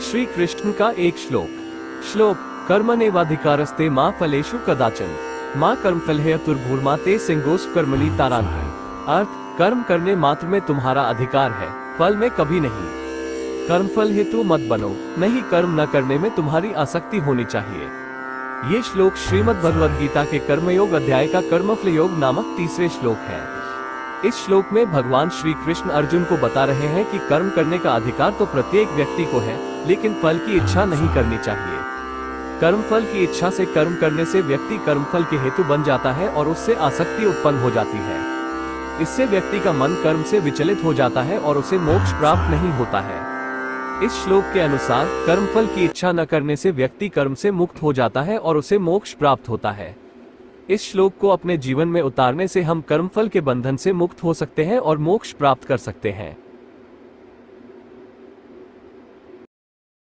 श्री कृष्ण का एक श्लोक कर्मण्येवाधिकारस्ते मा फलेषु कदाचन माँ कर्मफल हेतुर्भूर्मा ते सिंगोस कर्मणि तारान्वित। अर्थ, कर्म करने मात्र में तुम्हारा अधिकार है, फल में कभी नहीं। कर्मफल हेतु मत बनो, नहीं कर्म न करने में तुम्हारी आसक्ति होनी चाहिए। ये श्लोक श्रीमद् भगवद गीता के कर्मयोग अध्याय का कर्मफल योग नामक तीसरे श्लोक है। इस श्लोक में भगवान श्री कृष्ण अर्जुन को बता रहे हैं कि कर्म करने का अधिकार तो प्रत्येक व्यक्ति को है, लेकिन फल की इच्छा नहीं करनी चाहिए। कर्मफल की इच्छा से कर्म करने से व्यक्ति कर्मफल के हेतु बन जाता है और उससे आसक्ति उत्पन्न हो जाती है। इससे व्यक्ति का मन कर्म से विचलित हो जाता है और उसे मोक्ष प्राप्त नहीं होता है। इस श्लोक के अनुसार कर्मफल की इच्छा न करने से व्यक्ति कर्म से मुक्त हो जाता है और उसे मोक्ष प्राप्त होता है। इस श्लोक को अपने जीवन में उतारने से हम कर्मफल के बंधन से मुक्त हो सकते हैं और मोक्ष प्राप्त कर सकते हैं।